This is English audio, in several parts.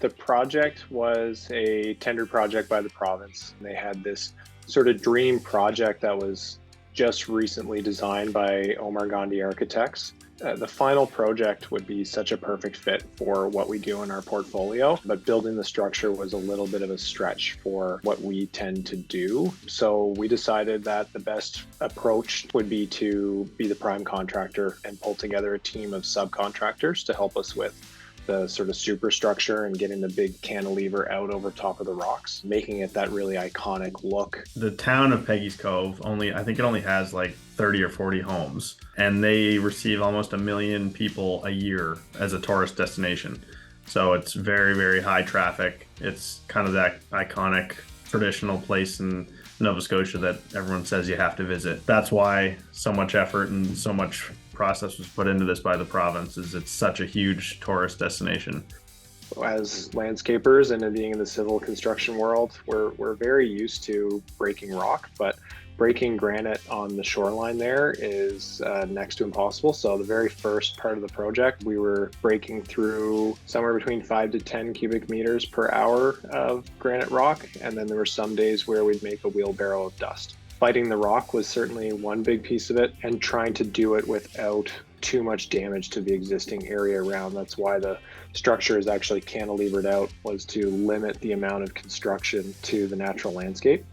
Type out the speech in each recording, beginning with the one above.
The project was a tender project by the province. They had this sort of dream project that was just recently designed by Omar Gandhi Architects. The final project would be such a perfect fit for what we do in our portfolio, but building the structure was a little bit of a stretch for what we tend to do. So we decided that the best approach would be to be the prime contractor and pull together a team of subcontractors to help us with the sort of superstructure and getting the big cantilever out over top of the rocks, making it that really iconic look. The town of Peggy's Cove I think it only has like 30 or 40 homes, and they receive almost 1 million people a year as a tourist destination. So it's very, very high traffic. It's kind of that iconic traditional place in Nova Scotia that everyone says you have to visit. That's why so much effort and so much process was put into this by the province, is it's such a huge tourist destination. As landscapers and being in the civil construction world, we're very used to breaking rock, but breaking granite on the shoreline there is next to impossible. So the very first part of the project, we were breaking through somewhere between 5 to 10 cubic meters per hour of granite rock. And then there were some days where we'd make a wheelbarrow of dust. Fighting the rock was certainly one big piece of it, and trying to do it without too much damage to the existing area around. That's why the structure is actually cantilevered out, was to limit the amount of construction to the natural landscape.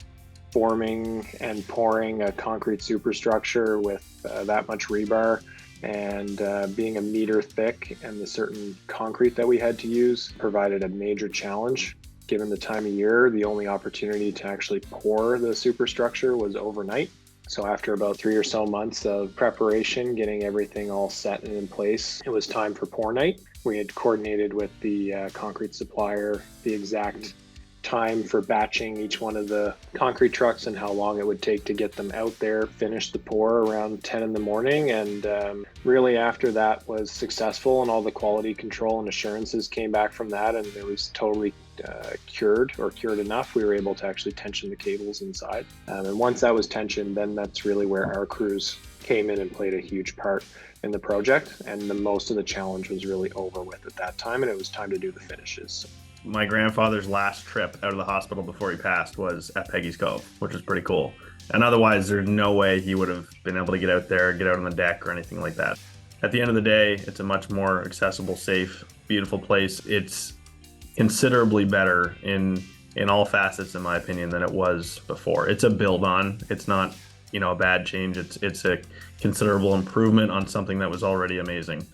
Forming and pouring a concrete superstructure with that much rebar and being a meter thick, and the certain concrete that we had to use provided a major challenge. Given the time of year, the only opportunity to actually pour the superstructure was overnight. So after about 3 or so months of preparation, getting everything all set and in place, it was time for pour night. We had coordinated with the concrete supplier the exact time for batching each one of the concrete trucks and how long it would take to get them out there, finish the pour around 10 in the morning. And really after that was successful, and all the quality control and assurances came back from that, and it was totally cured enough, we were able to actually tension the cables inside. And once that was tensioned, then that's really where our crews came in and played a huge part in the project. And the most of the challenge was really over with at that time, and it was time to do the finishes. My grandfather's last trip out of the hospital before he passed was at Peggy's Cove, which was pretty cool. And otherwise, there's no way he would have been able to get out there, get out on the deck or anything like that. At the end of the day, it's a much more accessible, safe, beautiful place. It's considerably better in all facets, in my opinion, than it was before. It's a build on. It's not, a bad change. It's a considerable improvement on something that was already amazing.